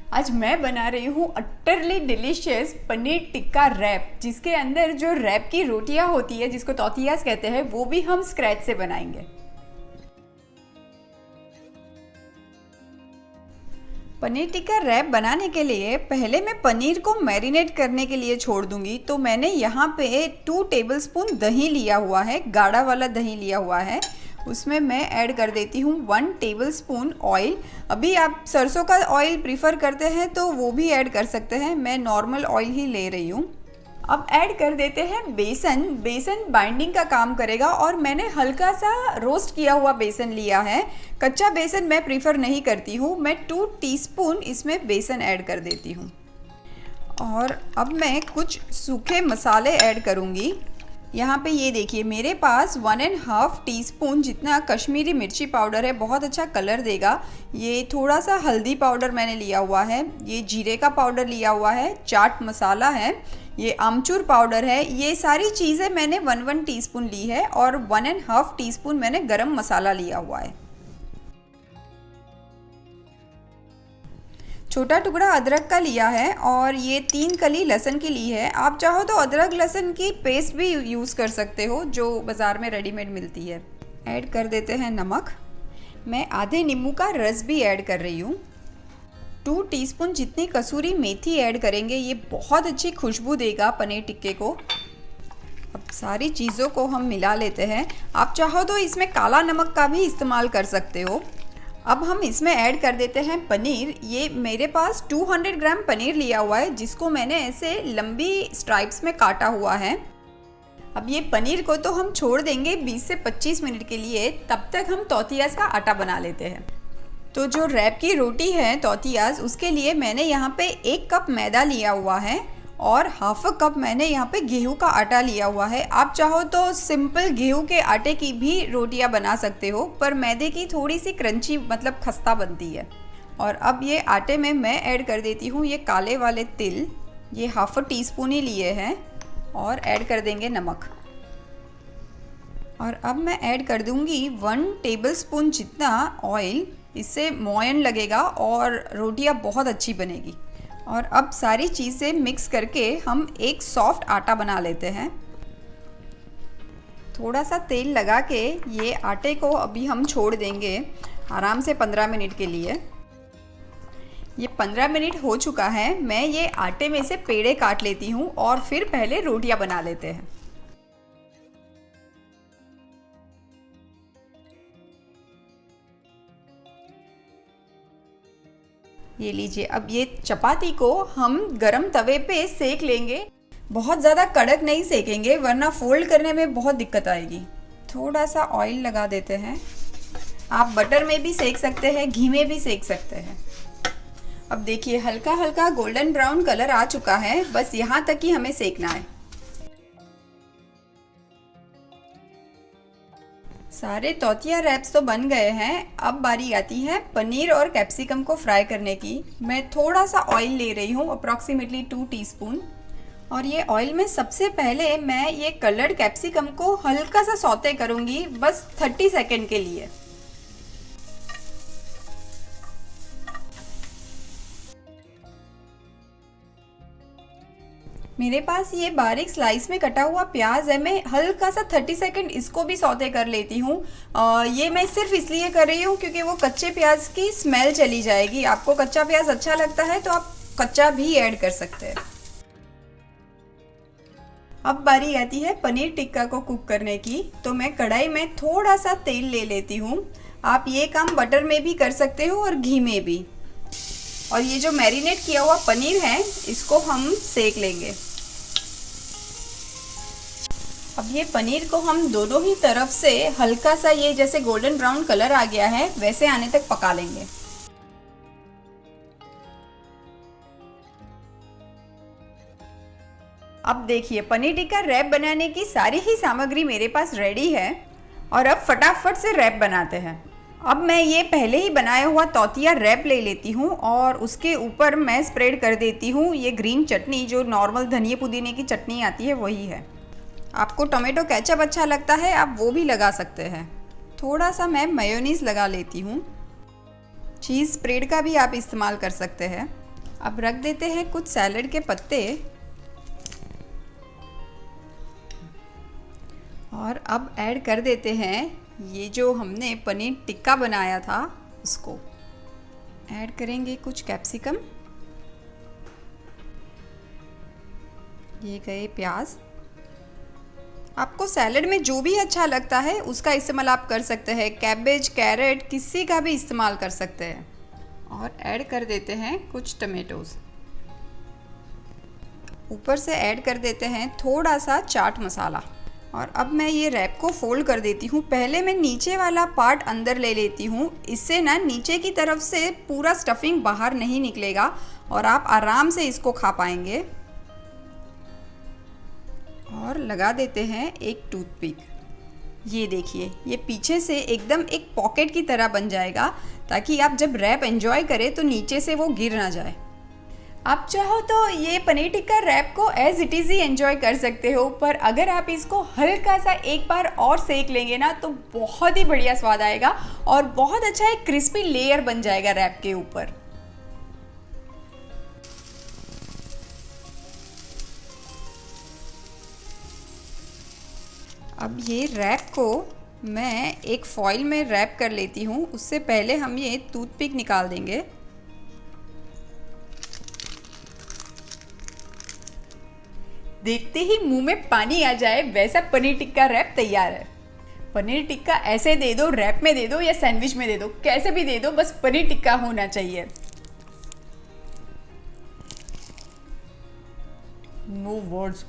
आज मैं बना रही हूँ utterly delicious paneer tikka wrap, जिसके अंदर जो रैप की रोटियाँ होती है जिसको तौतियास कहते हैं, वो भी हम स्क्रैच से बनाएंगे। पनीर टिक्का रैप बनाने के लिए पहले मैं पनीर को मैरिनेट करने के लिए छोड़ दूंगी। तो मैंने यहाँ पे 2 टेबलस्पून दही लिया हुआ है, गाढ़ा वाला दही लिया हुआ है। उसमें मैं ऐड कर देती हूँ 1 टेबलस्पून ऑयल। अभी आप सरसों का ऑयल प्रीफर करते हैं तो वो भी ऐड कर सकते हैं, मैं नॉर्मल ऑयल ही ले रही हूँ। अब ऐड कर देते हैं बेसन। बेसन बाइंडिंग का काम करेगा और मैंने हल्का सा रोस्ट किया हुआ बेसन लिया है। कच्चा बेसन मैं प्रीफर नहीं करती हूँ। मैं 2 टीस्पून इसमें बेसन ऐड कर देती हूँ। और अब मैं कुछ सूखे मसाले ऐड करूँगी। यहाँ पे ये देखिए, मेरे पास 1.5 टीस्पून जितना कश्मीरी मिर्ची पाउडर है, बहुत अच्छा कलर देगा। ये थोड़ा सा हल्दी पाउडर मैंने लिया हुआ है, ये जीरे का पाउडर लिया हुआ है, चाट मसाला है, ये आमचूर पाउडर है। ये सारी चीज़ें मैंने 1 टीस्पून ली है और 1.5 टीस्पून मैंने गरम मसाला लिया हुआ है। छोटा टुकड़ा अदरक का लिया है और ये 3 कली लहसुन की ली है। आप चाहो तो अदरक लहसुन की पेस्ट भी यूज़ कर सकते हो, जो बाज़ार में रेडीमेड मिलती है। ऐड कर देते हैं नमक। मैं आधे नींबू का रस भी ऐड कर रही हूँ। 2 टीस्पून जितनी कसूरी मेथी ऐड करेंगे, ये बहुत अच्छी खुशबू देगा पनीर टिक्के को। अब सारी चीज़ों को हम मिला लेते हैं। आप चाहो तो इसमें काला नमक का भी इस्तेमाल कर सकते हो। अब हम इसमें ऐड कर देते हैं पनीर। ये मेरे पास 200 ग्राम पनीर लिया हुआ है, जिसको मैंने ऐसे लंबी स्ट्राइप्स में काटा हुआ है। अब ये पनीर को तो हम छोड़ देंगे 20 से 25 मिनट के लिए। तब तक हम तौतियास का आटा बना लेते हैं। तो जो रैप की रोटी है तौतियास, उसके लिए मैंने यहाँ पे 1 कप मैदा लिया हुआ है और हाफ कप मैंने यहाँ पे गेहूं का आटा लिया हुआ है। आप चाहो तो सिंपल गेहूं के आटे की भी रोटियां बना सकते हो, पर मैदे की थोड़ी सी क्रंची मतलब खस्ता बनती है। और अब ये आटे में मैं ऐड कर देती हूँ ये काले वाले तिल, ये हाफ टीस्पून ही लिए हैं, और ऐड कर देंगे नमक। और अब मैं ऐड कर दूँगी 1 टेबलस्पून जितना ऑयल। इससे मोयन लगेगा और रोटियां बहुत अच्छी बनेगी। और अब सारी चीज़ें मिक्स करके हम एक सॉफ्ट आटा बना लेते हैं। थोड़ा सा तेल लगा के ये आटे को अभी हम छोड़ देंगे आराम से 15 मिनट के लिए। ये 15 मिनट हो चुका है। मैं ये आटे में से पेड़े काट लेती हूँ और फिर पहले रोटियां बना लेते हैं। ये लीजिए, अब ये चपाती को हम गरम तवे पे सेक लेंगे। बहुत ज़्यादा कड़क नहीं सेकेंगे, वरना फोल्ड करने में बहुत दिक्कत आएगी। थोड़ा सा ऑयल लगा देते हैं। आप बटर में भी सेक सकते हैं, घी में भी सेक सकते हैं। अब देखिए, हल्का हल्का गोल्डन ब्राउन कलर आ चुका है, बस यहाँ तक ही हमें सेकना है। सारे तौतिया रैप्स तो बन गए हैं। अब बारी आती है पनीर और कैप्सिकम को फ्राई करने की। मैं थोड़ा सा ऑयल ले रही हूँ, अप्रॉक्सीमेटली 2 टीस्पून। और ये ऑयल में सबसे पहले मैं ये कलर्ड कैप्सिकम को हल्का सा सौते करूँगी, बस 30 सेकेंड के लिए। मेरे पास ये बारीक स्लाइस में कटा हुआ प्याज है। मैं हल्का सा 30 सेकंड इसको भी सौते कर लेती हूँ। ये मैं सिर्फ इसलिए कर रही हूँ क्योंकि वो कच्चे प्याज की स्मेल चली जाएगी। आपको कच्चा प्याज अच्छा लगता है तो आप कच्चा भी ऐड कर सकते हैं। अब बारी आती है पनीर टिक्का को कुक करने की। तो मैं कढ़ाई में थोड़ा सा तेल ले लेती हूँ। आप ये काम बटर में भी कर सकते हो और घी में भी। और ये जो मैरिनेट किया हुआ पनीर है, इसको हम सेक लेंगे। अब ये पनीर को हम दोनों ही तरफ से हल्का सा, ये जैसे गोल्डन ब्राउन कलर आ गया है वैसे आने तक पका लेंगे। अब देखिए, पनीर टिक्का रैप बनाने की सारी ही सामग्री मेरे पास रेडी है। और अब फटाफट से रैप बनाते हैं। अब मैं ये पहले ही बनाया हुआ तौतिया रैप ले लेती हूँ और उसके ऊपर मैं स्प्रेड कर देती हूँ ये ग्रीन चटनी, जो नॉर्मल धनिया पुदीने की चटनी आती है वही है। आपको टोमेटो केचप अच्छा लगता है, आप वो भी लगा सकते हैं। थोड़ा सा मैं मेयोनीज़ लगा लेती हूँ। चीज़ स्प्रेड का भी आप इस्तेमाल कर सकते हैं। अब रख देते हैं कुछ सैलड के पत्ते और अब ऐड कर देते हैं ये जो हमने पनीर टिक्का बनाया था उसको। ऐड करेंगे कुछ कैप्सिकम, ये गए प्याज। आपको सैलड में जो भी अच्छा लगता है उसका इस्तेमाल आप कर सकते हैं, कैबेज, कैरेट, किसी का भी इस्तेमाल कर सकते हैं। और ऐड कर देते हैं कुछ टमेटोज़। ऊपर से ऐड कर देते हैं थोड़ा सा चाट मसाला। और अब मैं ये रैप को फोल्ड कर देती हूँ। पहले मैं नीचे वाला पार्ट अंदर ले लेती हूँ, इससे ना नीचे की तरफ से पूरा स्टफिंग बाहर नहीं निकलेगा और आप आराम से इसको खा पाएंगे। और लगा देते हैं एक टूथपिक। ये देखिए, ये पीछे से एकदम एक पॉकेट की तरह बन जाएगा ताकि आप जब रैप एंजॉय करें तो नीचे से वो गिर ना जाए। आप चाहो तो ये पनीर टिक्का रैप को एज इट इज़ ही एंजॉय कर सकते हो, पर अगर आप इसको हल्का सा एक बार और सेक लेंगे ना तो बहुत ही बढ़िया स्वाद आएगा और बहुत अच्छा एक क्रिस्पी लेयर बन जाएगा रैप के ऊपर। अब ये रैप को मैं एक फॉइल में रैप कर लेती हूँ। उससे पहले हम ये टूथपिक निकाल देंगे। देखते ही मुंह में पानी आ जाए वैसा पनीर टिक्का रैप तैयार है। पनीर टिक्का ऐसे दे दो, रैप में दे दो या सैंडविच में दे दो, कैसे भी दे दो, बस पनीर टिक्का होना चाहिए। No words.